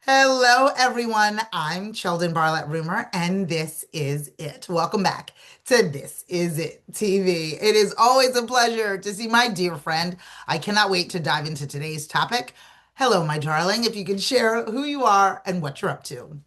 Hello, everyone. I'm Sheldon Barlett Rumor, and this is it. Welcome back to This Is It TV. It is always a pleasure to see my dear friend. I cannot wait to dive into today's topic. Hello, my darling. If you could share who you are and what you're up to.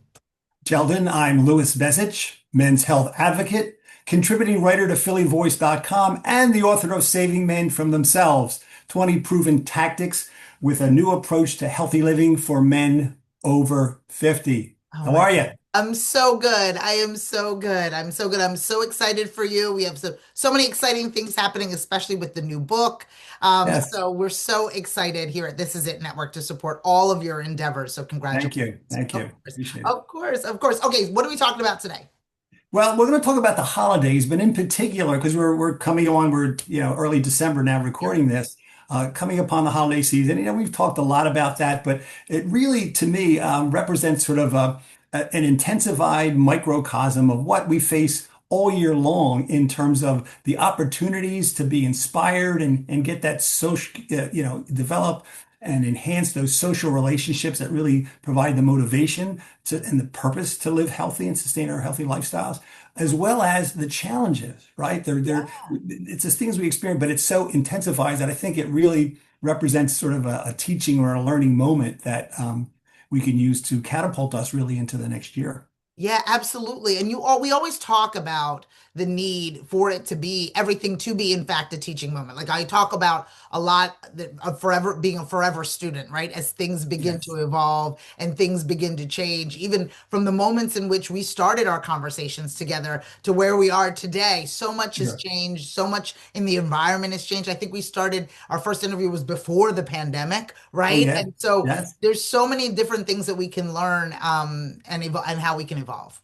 Sheldon, I'm Louis Bezich, men's health advocate, contributing writer to PhillyVoice.com, and the author of Saving Men from Themselves 20 Proven Tactics with a New Approach to Healthy Living for Men Over 50. Oh How my, are you? I'm so good. I am so good. I'm so good. I'm so excited for you. We have so many exciting things happening, especially with the new book. Yes, So we're so excited here at This Is It Network to support all of your endeavors. So thank congratulations. you. Thank Of you. course. Appreciate it. Of course. Of course. Okay, what are we talking about today? Well, we're going to talk about the holidays, but in particular, because we're coming on, we're early December now Yep. recording this, coming upon the holiday season. We've talked a lot about that, but it really, to me, represents sort of an intensified microcosm of what we face all year long in terms of the opportunities to be inspired and get that social, develop and enhance those social relationships that really provide the motivation and the purpose to live healthy and sustain our healthy lifestyles, as well as the challenges, right? It's just things we experience, but it so intensifies that I think it really represents sort of a teaching or a learning moment that we can use to catapult us really into the next year. Yeah, absolutely. And we always talk about the need for it to be everything to be, in fact, a teaching moment. Like I talk about a lot of forever being a forever student, right? As things begin to Yes. evolve and things begin to change, even from the moments in which we started our conversations together to where we are today, so much has Sure. changed, so much in the environment has changed. I think we started our first interview was before the pandemic, Oh, right? yeah. And so Yes. there's so many different things that we can learn and how we can evolve.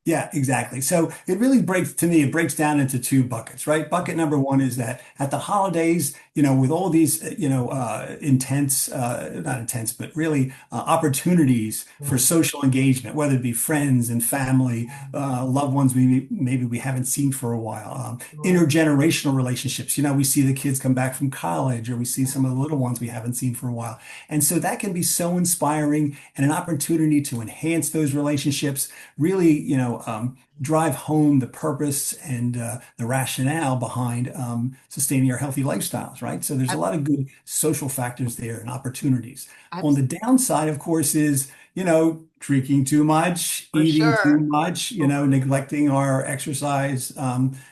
Yeah, exactly. So it really breaks, to me, it breaks down into two buckets, right? Bucket number one is that at the holidays, with all these, intense, not intense, but really opportunities for Right. social engagement, whether it be friends and family, loved ones maybe we haven't seen for a while, Right. intergenerational relationships. We see the kids come back from college, or we see some of the little ones we haven't seen for a while. And so that can be so inspiring and an opportunity to enhance those relationships really, drive home the purpose and the rationale behind sustaining our healthy lifestyles, right? So there's a Ab- lot of good social factors there and opportunities. On abs- the downside, of course, is, drinking too much, for eating too sure. much, neglecting our exercise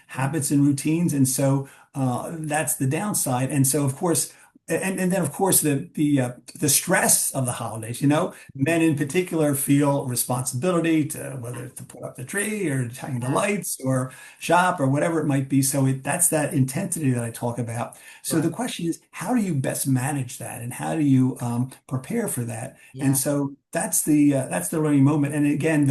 habits and routines. And so that's the downside. And so, of course, and then of course the stress of the holidays, men in particular feel responsibility to whether to put up the tree or hang the Yeah. lights or shop or whatever it might be. So that's that intensity that I talk about. So the Right. question is, how do you best manage that, and how do you prepare for that? And Yeah. so that's the learning moment. And again,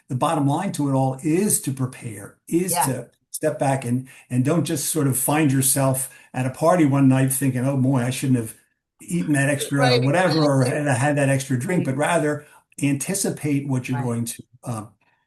the bottom line to it all is to prepare, is Yeah. to step back and don't just sort of find yourself at a party one night thinking, oh boy, I shouldn't have eaten that extra Right. whatever or Exactly. had that extra drink, Right. but rather anticipate what you're Right. going to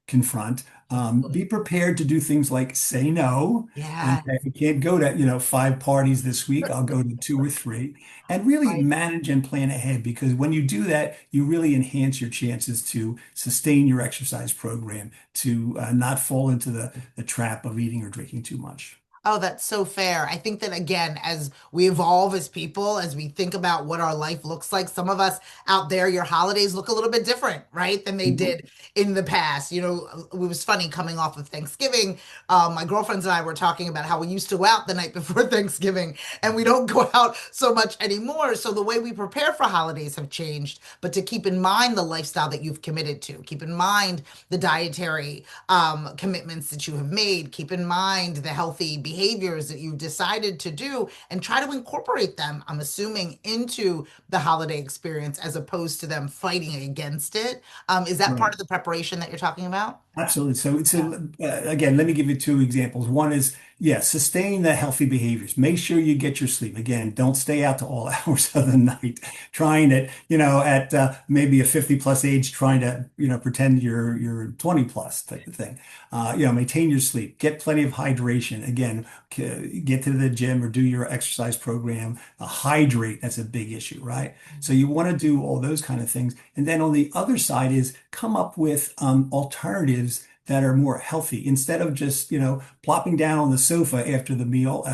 confront. Be Absolutely. prepared to do things like say no and Yeah. say, if you can't go to, 5 parties this week, I'll go to two or three, and really Right. manage and plan ahead, because when you do that, you really enhance your chances to sustain your exercise program, to not fall into the trap of eating or drinking too much. Oh, that's so fair. I think that again, as we evolve as people, as we think about what our life looks like, some of us out there, your holidays look a little bit different, right, than they Mhm. did in the past. It was funny coming off of Thanksgiving. My girlfriends and I were talking about how we used to go out the night before Thanksgiving, and we don't go out so much anymore. So the way we prepare for holidays have changed, but to keep in mind the lifestyle that you've committed to, keep in mind the dietary commitments that you have made. Keep in mind the healthy behaviors that you've decided to do and try to incorporate them, I'm assuming, into the holiday experience as opposed to them fighting against it. Is that part Right. of the preparation that you're talking about? Absolutely. So Yeah. again, let me give you two examples. One is Yeah, sustain the healthy behaviors. Make sure you get your sleep. Again, don't stay out to all hours of the night, trying to, at maybe a 50 plus age, trying to, pretend you're 20 plus type of thing. Maintain your sleep. Get plenty of hydration. Again, get to the gym or do your exercise program. Hydrate. That's a big issue, right? So you want to do all those kind of things. And then on the other side is come up with alternatives that are more healthy instead of just, plopping down on the sofa after the meal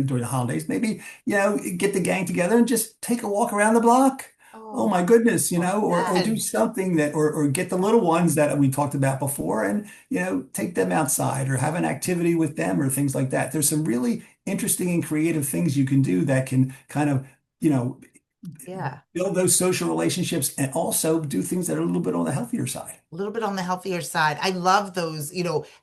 during the holidays. Maybe, get the gang together and just take a walk around the block. Oh Oh, my goodness, or do yes. something that, or get the little ones that we talked about before and, take them outside or have an activity with them or things like that. There's some really interesting and creative things you can do that can kind of, you know, Yeah. build those social relationships and also do things that are a little bit on the healthier side. A little bit on the healthier side. I love those,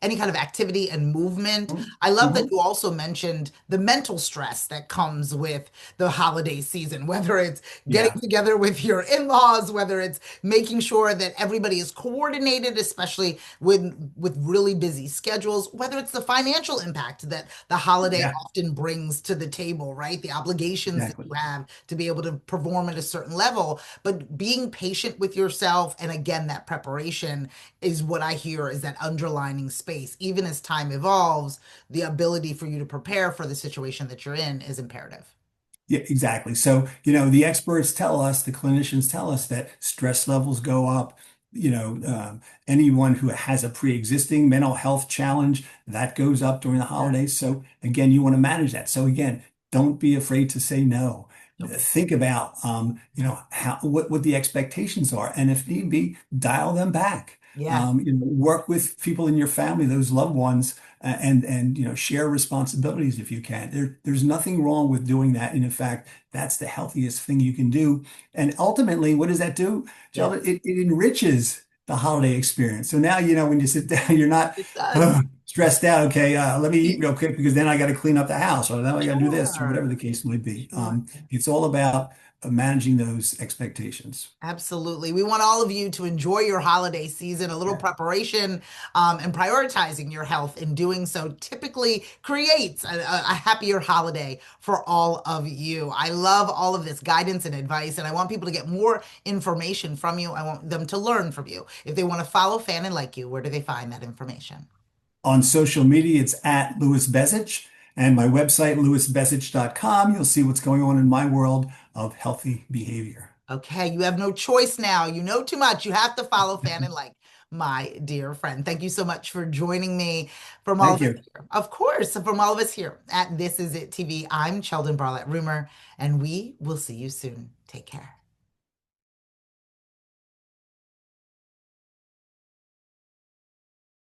any kind of activity and movement. Mhm. I love that Mhm. you also mentioned the mental stress that comes with the holiday season, whether it's getting Yeah, together with your in-laws, whether it's making sure that everybody is coordinated, especially with really busy schedules, whether it's the financial impact that the holiday yeah, often brings to the table, right? The obligations that exactly. you have to be able to perform at a certain level, but being patient with yourself, and again, that preparation is what I hear is that underlining space. Even as time evolves, the ability for you to prepare for the situation that you're in is imperative. Yeah, exactly. So, the experts tell us, the clinicians tell us that stress levels go up. Anyone who has a pre-existing mental health challenge, that goes up during the Yeah. holidays. So, again, you want to manage that. So, again, don't be afraid to say no. Don't be. Think about, what the expectations are, and if need be, dial them back. Yes. Work with people in your family, those loved ones, and share responsibilities if you can. There's nothing wrong with doing that, and in fact, that's the healthiest thing you can do. And ultimately, what does that do, Yes. Sheldon? It enriches the holiday experience. So now when you sit down, you're not It does. stressed out. Okay, let me eat real quick because then I got to clean up the house, or then I got to do this, or Sure. whatever the case might be. Sure. It's all about managing those expectations. Absolutely. We want all of you to enjoy your holiday season. A little Yeah. preparation and prioritizing your health in doing so typically creates a happier holiday for all of you. I love all of this guidance and advice, and I want people to get more information from you. I want them to learn from you. If they want to follow Fan and like you, where do they find that information? On social media, it's at Louis Bezich, and my website, louisbezich.com. You'll see what's going on in my world of healthy behavior. Okay, you have no choice now. You know too much. You have to follow Fan and like, my dear friend. Thank you so much for joining me from all Thank of us you. here. Of course, from all of us here at This Is It TV. I'm Sheldon Barlett Rumor, and we will see you soon. Take care.